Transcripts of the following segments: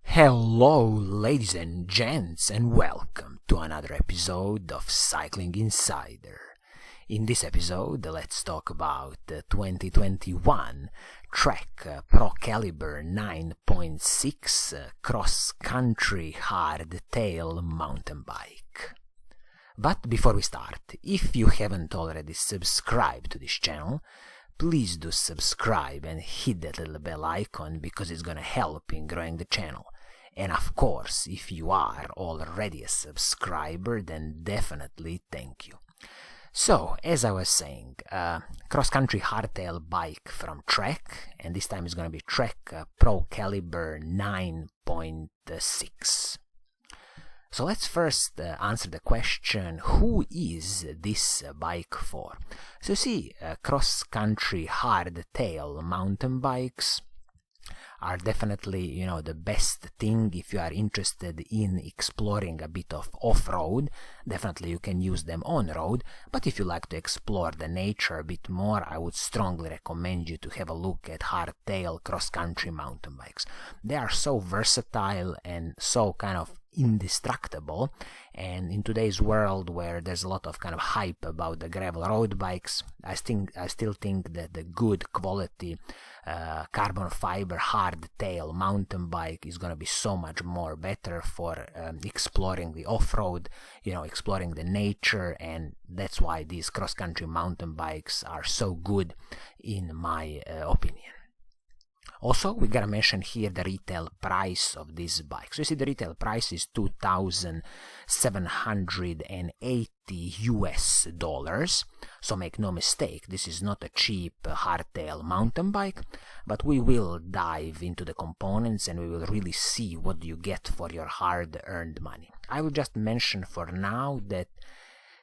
Hello, ladies and gents, and welcome to another episode of Cycling Insider. In this episode, let's talk about the 2021 Trek Procaliber 9.6 cross-country hardtail mountain bike. But before we start, if you haven't already subscribed to this channel, please do subscribe and hit that little bell icon because it's gonna help in growing the channel. And of course, if you are already a subscriber, then definitely thank you. So, as I was saying, cross-country hardtail bike from Trek, and this time it's going to be Trek Procaliber 9.6. So let's first answer the question, who is this bike for? So see, cross-country hardtail mountain bikes are definitely, the best thing if you are interested in exploring a bit of off-road. Definitely you can use them on-road, but if you like to explore the nature a bit more, I would strongly recommend you to have a look at hardtail cross-country mountain bikes. They are so versatile and so kind of indestructible, and in today's world where there's a lot of kind of hype about the gravel road bikes, I still think that the good quality carbon fiber hardtail mountain bike is going to be so much more better for exploring the off-road, exploring the nature, and that's why these cross-country mountain bikes are so good in my opinion. Also, we gotta mention here the retail price of this bike. So you see, the retail price is $2,780 US. So make no mistake, this is not a cheap hardtail mountain bike, but we will dive into the components and we will really see what you get for your hard-earned money. I will just mention for now that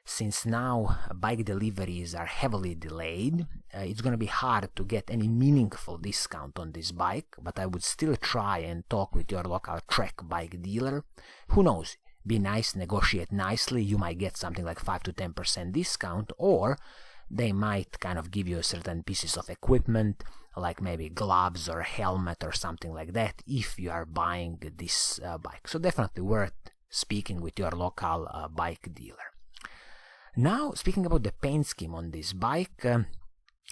since now bike deliveries are heavily delayed, it's going to be hard to get any meaningful discount on this bike, but I would still try and talk with your local Trek bike dealer. Who knows, be nice, negotiate nicely, you might get something like 5 to 10% discount, or they might kind of give you certain pieces of equipment, like maybe gloves or a helmet or something like that, if you are buying this bike. So definitely worth speaking with your local bike dealer. Now, speaking about the paint scheme on this bike,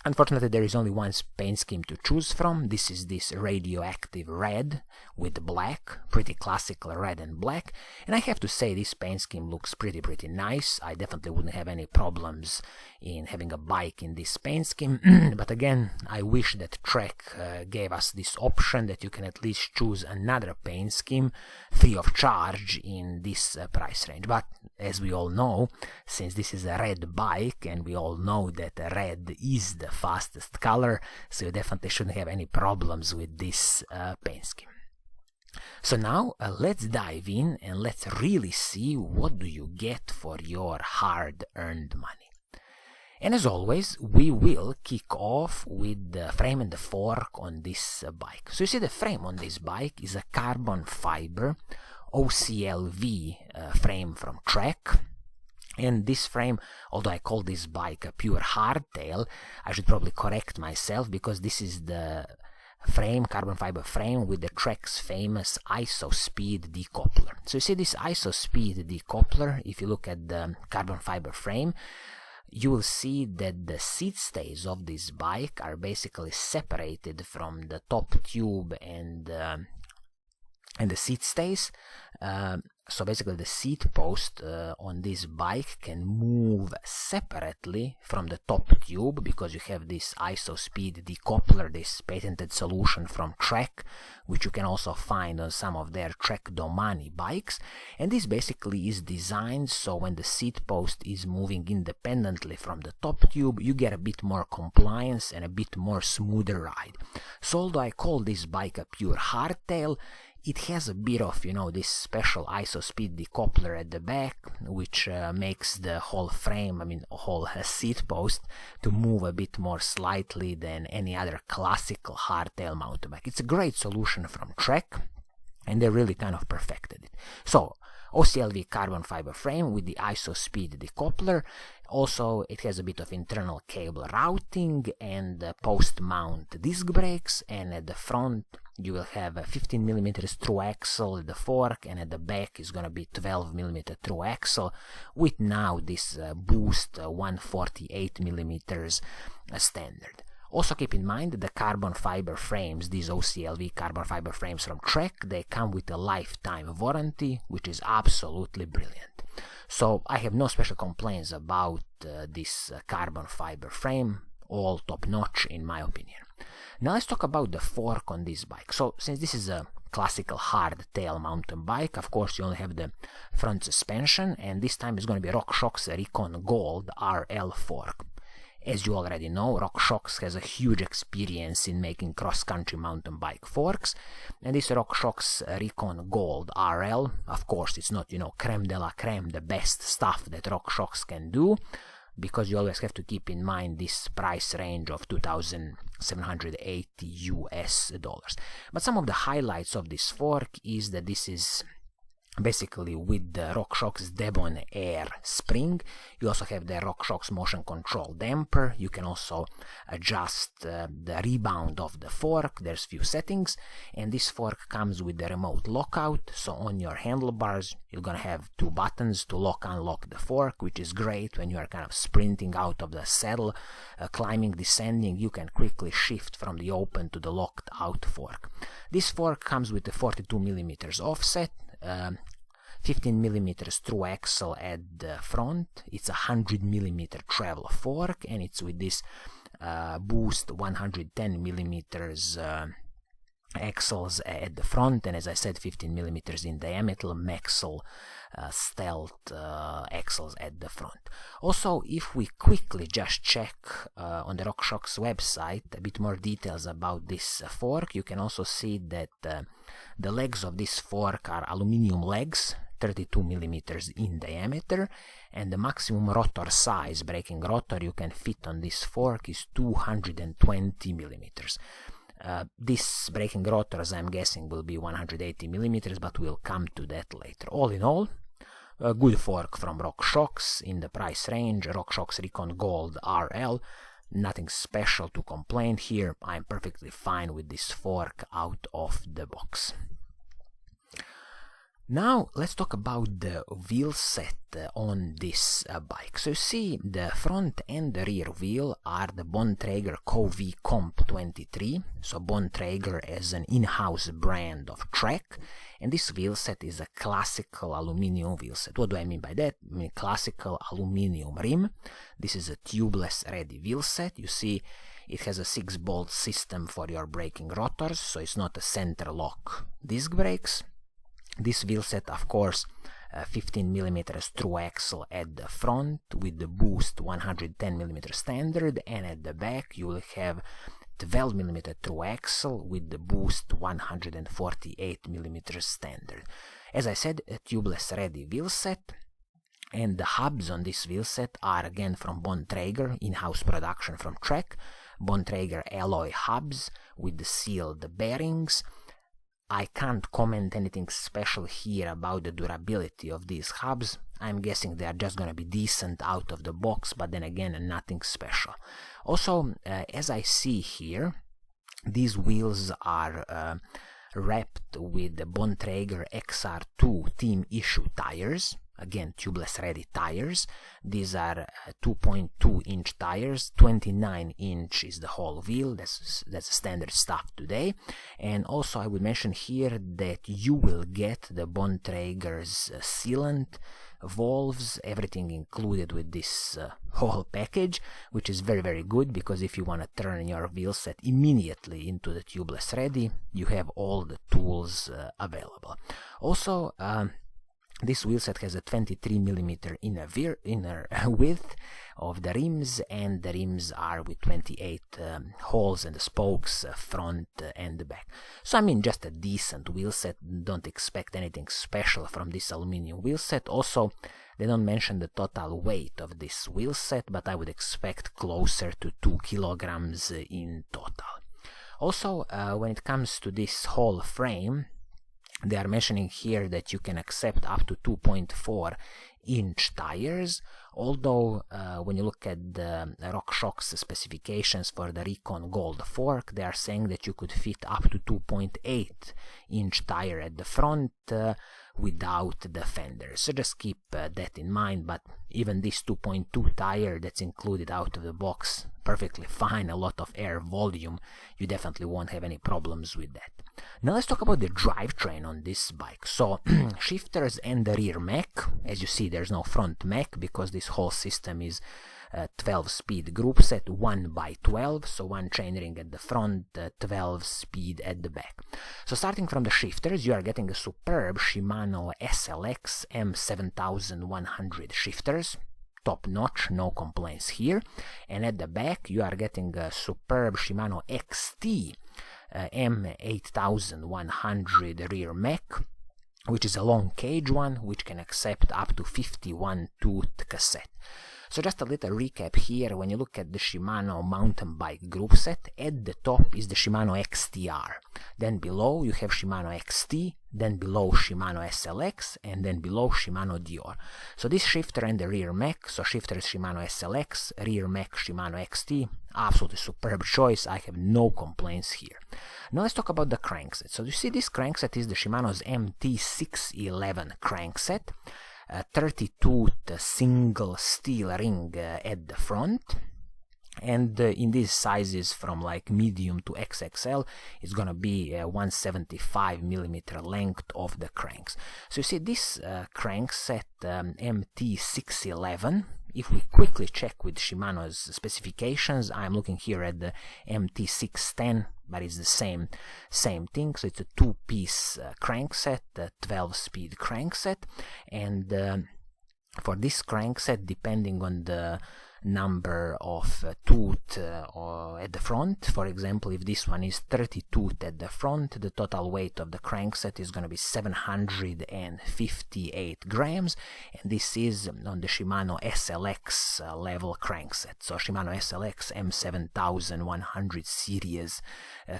unfortunately there is only one paint scheme to choose from. This is this radioactive red with black, pretty classical red and black, and I have to say this paint scheme looks pretty nice. I definitely wouldn't have any problems in having a bike in this paint scheme, but again, I wish that Trek gave us this option that you can at least choose another paint scheme free of charge in this price range. But as we all know, since this is a red bike and we all know that red is the fastest color, so you definitely shouldn't have any problems with this paint scheme. So now let's dive in and let's really see what do you get for your hard-earned money. And as always, we will kick off with the frame and the fork on this bike. So you see, the frame on this bike is a carbon fiber OCLV frame from Trek. And this frame, although I call this bike a pure hardtail, I should probably correct myself because this is the frame, carbon fiber frame with the Trek's famous ISO-speed decoupler. So you see this ISO-speed decoupler, if you look at the carbon fiber frame, you will see that the seat stays of this bike are basically separated from the top tube and the seat stays. So basically the seat post on this bike can move separately from the top tube because you have this ISO-speed decoupler, this patented solution from Trek, which you can also find on some of their Trek Domani bikes. And this basically is designed so when the seat post is moving independently from the top tube, you get a bit more compliance and a bit more smoother ride. So although I call this bike a pure hardtail, it has a bit of, this special ISO-speed decoupler at the back, which makes the whole frame, whole seat post, to move a bit more slightly than any other classical hardtail mountain bike. It's a great solution from Trek, and they really kind of perfected it. So, OCLV carbon fiber frame with the ISO-speed decoupler. Also, it has a bit of internal cable routing and post-mount disc brakes, and at the front you will have a 15mm through axle at the fork, and at the back is going to be 12mm through axle with now this boost 148mm standard. Also keep in mind the carbon fiber frames, these OCLV carbon fiber frames from Trek, they come with a lifetime warranty, which is absolutely brilliant. So I have no special complaints about this carbon fiber frame, all top notch in my opinion. Now let's talk about the fork on this bike. So since this is a classical hardtail mountain bike, of course you only have the front suspension, and this time it's going to be RockShox Recon Gold RL fork. As you already know, RockShox has a huge experience in making cross-country mountain bike forks, and this RockShox Recon Gold RL, of course it's not, creme de la creme, the best stuff that RockShox can do, because you always have to keep in mind this price range of $2,780. But some of the highlights of this fork is that this is basically with the RockShox Devon Air spring. You also have the RockShox motion control damper. You can also adjust the rebound of the fork. There's few settings, and this fork comes with the remote lockout, so on your handlebars you're gonna have two buttons to lock-unlock the fork, which is great when you are kind of sprinting out of the saddle, climbing, descending. You can quickly shift from the open to the locked out fork. This fork comes with a 42mm offset, 15mm through axle at the front. It's a 100mm travel fork, and it's with this boost 110mm axles at the front, and as I said, 15mm in diameter Maxell stealth axles at the front. Also, if we quickly just check on the RockShox website a bit more details about this fork, you can also see that the legs of this fork are aluminum legs, 32mm in diameter, and the maximum rotor size, braking rotor, you can fit on this fork is 220mm. This braking rotors, I'm guessing, will be 180mm, but we'll come to that later. All in all, a good fork from RockShox in the price range, RockShox Recon Gold RL. Nothing special to complain here. I'm perfectly fine with this fork out of the box. Now let's talk about the wheel set on this bike. So you see the front and the rear wheel are the Bontrager Co-V Comp 23. So Bontrager is an in-house brand of Trek, and this wheel set is a classical aluminum wheel set. What do I mean by that? I mean classical aluminum rim. This is a tubeless ready wheel set. You see it has a 6-bolt system for your braking rotors, so it's not a center lock disc brakes. This wheel set, of course, 15mm through axle at the front with the boost 110mm standard, and at the back you will have 12mm through axle with the boost 148mm standard. As I said, a tubeless ready wheel set, and the hubs on this wheel set are again from Bontrager, in-house production from Trek, Bontrager alloy hubs with the sealed bearings. I can't comment anything special here about the durability of these hubs. I'm guessing they are just gonna be decent out of the box, but then again, nothing special. Also, as I see here, these wheels are wrapped with the Bontrager XR2 team issue tires. Again, tubeless ready tires. These are 2.2 inch tires, 29 inch is the whole wheel. That's standard stuff today. And also I would mention here that you will get the Bontrager's sealant, valves, everything included with this whole package, which is very, very good, because if you want to turn your wheel set immediately into the tubeless ready, you have all the tools available. Also, this wheel set has a 23mm inner width of the rims, and the rims are with 28 holes in the spokes, front and the back. So I mean, just a decent wheel set. Don't expect anything special from this aluminum wheel set. Also, they don't mention the total weight of this wheel set, but I would expect closer to 2 kilograms in total. Also, when it comes to this whole frame, They are mentioning here that you can accept up to 2.4-inch tires, although when you look at the RockShox specifications for the Recon Gold fork, they are saying that you could fit up to 2.8-inch tire at the front without the fenders. So just keep that in mind, but even this 2.2 tire that's included out of the box, perfectly fine, a lot of air volume, you definitely won't have any problems with that. Now let's talk about the drivetrain on this bike. So shifters and the rear mech. As you see, there's no front mech because this whole system is 12-speed group set, 1x12, so one chainring at the front, 12 speed at the back. So starting from the shifters, you are getting a superb Shimano SLX M7100 shifters, top notch, no complaints here. And at the back you are getting a superb Shimano XT M8100 rear mech, which is a long cage one, which can accept up to 51 tooth cassette. So just a little recap here. When you look at the Shimano mountain bike group set, at the top is the Shimano XTR, then below you have Shimano XT, then below Shimano SLX, and then below Shimano Dior. So this shifter and the rear mech, so shifter is Shimano SLX, rear mech Shimano XT, absolutely superb choice, I have no complaints here. Now let's talk about the crankset. So you see this crankset is the Shimano's MT611 crankset, 30-tooth single steel ring at the front, and in these sizes from like medium to XXL it's gonna be 175mm length of the cranks. So you see this crankset MT611, if we quickly check with Shimano's specifications, I'm looking here at the MT610, but it's the same thing. So it's a two-piece crankset, a 12-speed crankset, and for this crankset, depending on the number of tooth at the front, for example, if this one is 30 tooth at the front, the total weight of the crankset is going to be 758 grams, and this is on the Shimano SLX level crankset, so Shimano SLX M7100 series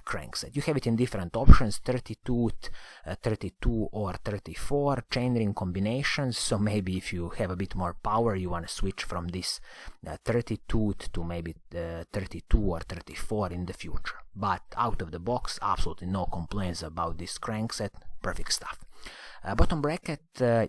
crankset. You have it in different options, 30 tooth, 32 or 34 chainring combinations, so maybe if you have a bit more power you want to switch from this 30 tooth to maybe 32 or 34 in the future. But out of the box, absolutely no complaints about this crankset, perfect stuff. Bottom bracket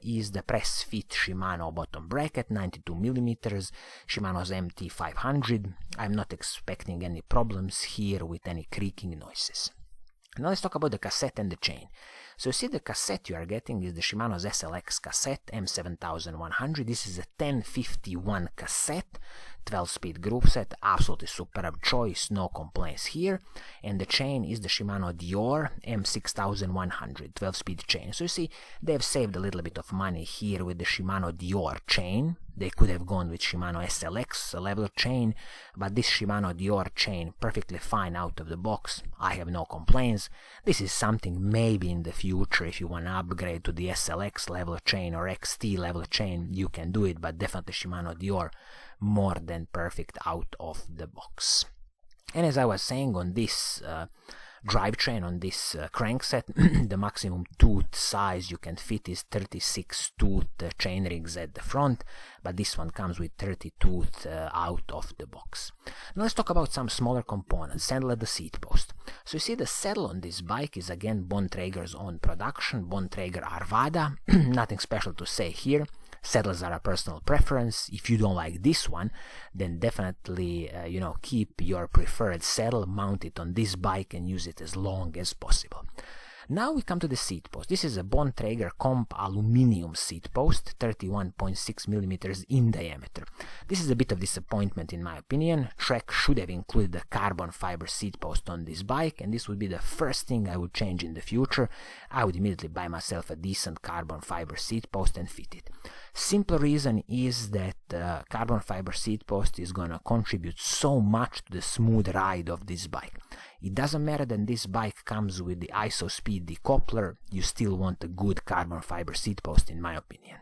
is the press fit Shimano bottom bracket, 92mm, Shimano's MT500. I'm not expecting any problems here with any creaking noises. Now let's talk about the cassette and the chain. So you see the cassette you are getting is the Shimano's SLX cassette M7100. This is a 1051 cassette, 12-speed group set, absolutely superb choice, no complaints here. And the chain is the Shimano Dior M6100, 12-speed chain. So you see they have saved a little bit of money here with the Shimano Dior chain. They could have gone with Shimano SLX level chain, but this Shimano Dior chain perfectly fine out of the box. I have no complaints. This is something maybe in the future if you want to upgrade to the SLX level chain or XT level chain, you can do it, but definitely Shimano Dior more than perfect out of the box. And as I was saying, on this drivetrain, on this crankset, the maximum tooth size you can fit is 36 tooth chain rings at the front, but this one comes with 30 tooth out of the box. Now let's talk about some smaller components. Saddle at the seat post. So you see the saddle on this bike is again Bontrager's own production, Bontrager Arvada. Nothing special to say here. Saddles are a personal preference. If you don't like this one, then definitely keep your preferred saddle, mount it on this bike and use it as long as possible. Now we come to the seat post. This is a Bontrager Comp aluminium seat post, 31.6mm in diameter. This is a bit of disappointment in my opinion. Trek should have included a carbon fiber seat post on this bike, and this would be the first thing I would change in the future. I would immediately buy myself a decent carbon fiber seat post and fit it. Simple reason is that carbon fiber seat post is gonna contribute so much to the smooth ride of this bike. It doesn't matter that this bike comes with the ISO speed decoupler, you still want a good carbon fiber seat post in my opinion.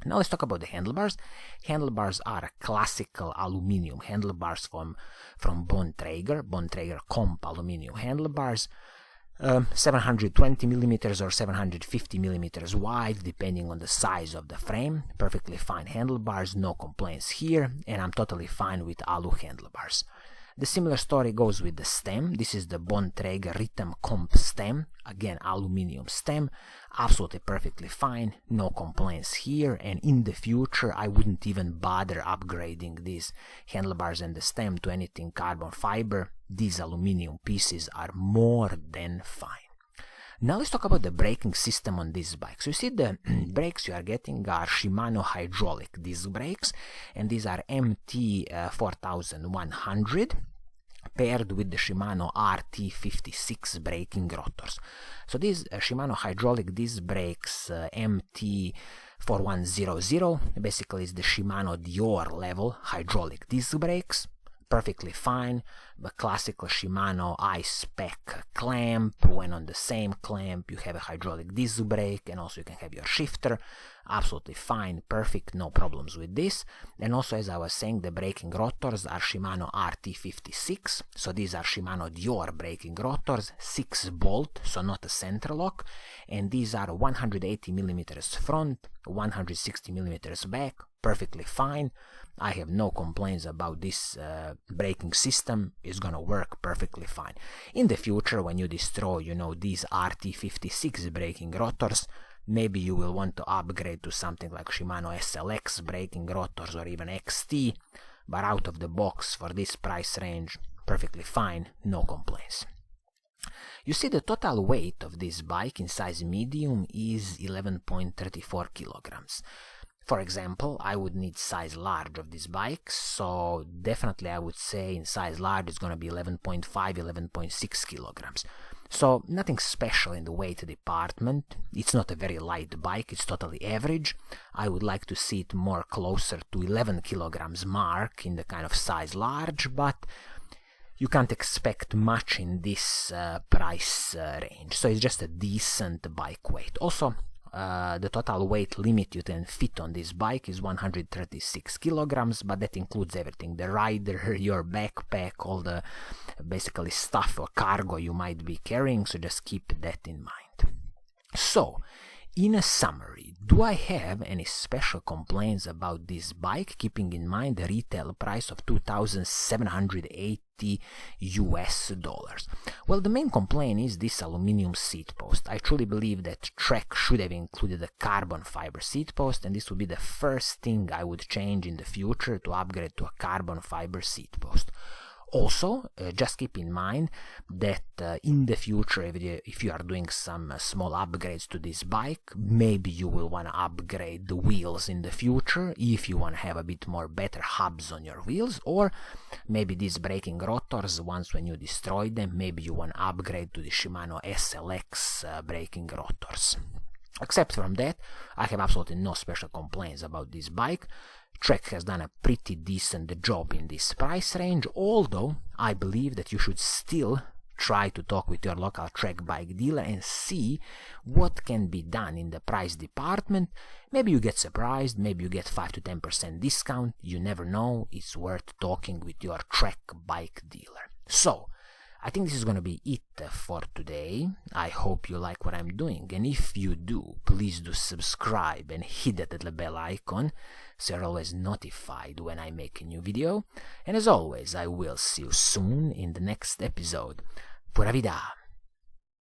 Now let's talk about the handlebars. Handlebars are a classical aluminium handlebars from Bontrager Comp aluminium handlebars. 720 millimeters or 750 millimeters wide, depending on the size of the frame. Perfectly fine handlebars, no complaints here, and I'm totally fine with alu handlebars. The similar story goes with the stem. This is the Bontrager Rhythm Comp stem, again aluminium stem, absolutely perfectly fine, no complaints here, and in the future I wouldn't even bother upgrading these handlebars and the stem to anything carbon fiber. These aluminium pieces are more than fine. Now let's talk about the braking system on this bike. So you see the brakes you are getting are Shimano hydraulic disc brakes, and these are MT 4100 paired with the Shimano RT56 braking rotors. So these Shimano hydraulic disc brakes MT 4100 basically is the Shimano Dior level hydraulic disc brakes. Perfectly fine, but classical Shimano I-spec clamp. When on the same clamp you have a hydraulic disc brake, and also you can have your shifter. Absolutely fine, perfect, no problems with this. And also, as I was saying, the braking rotors are Shimano RT56, so these are Shimano Dior braking rotors, 6 bolt, so not a center lock, and these are 180 millimeters front, 160 millimeters back, perfectly fine. I have no complaints about this braking system. It's gonna work perfectly fine. In the future, when you destroy, these RT56 braking rotors, maybe you will want to upgrade to something like Shimano SLX braking rotors or even XT, but out of the box for this price range, perfectly fine, no complaints. You see, the total weight of this bike in size medium is 11.34 kilograms. For example, I would need size large of this bike, so definitely I would say in size large it's going to be 11.5, 11.6 kilograms. So nothing special in the weight department. It's not a very light bike, it's totally average. I would like to see it more closer to 11 kilograms mark in the kind of size large, but you can't expect much in this price range. So it's just a decent bike weight. Also, the total weight limit you can fit on this bike is 136 kilograms, but that includes everything: the rider, your backpack, all the basically stuff or cargo you might be carrying, so just keep that in mind. So, in a summary, do I have any special complaints about this bike, keeping in mind the retail price of $2,780 US? Well, the main complaint is this aluminum seat post. I truly believe that Trek should have included a carbon fiber seat post, and this would be the first thing I would change in the future, to upgrade to a carbon fiber seat post. Also, just keep in mind that in the future, if you are doing some small upgrades to this bike, maybe you will want to upgrade the wheels in the future if you want to have a bit more better hubs on your wheels, or maybe these braking rotors, once when you destroy them, maybe you want to upgrade to the Shimano SLX braking rotors. Except from that, I have absolutely no special complaints about this bike. Trek has done a pretty decent job in this price range, although I believe that you should still try to talk with your local Trek bike dealer and see what can be done in the price department. Maybe you get surprised, maybe you get 5 to 10% discount, you never know. It's worth talking with your Trek bike dealer. So, I think this is going to be it for today. I hope you like what I'm doing, and if you do, please do subscribe and hit that little bell icon so you're always notified when I make a new video. And as always, I will see you soon in the next episode. Pura Vida!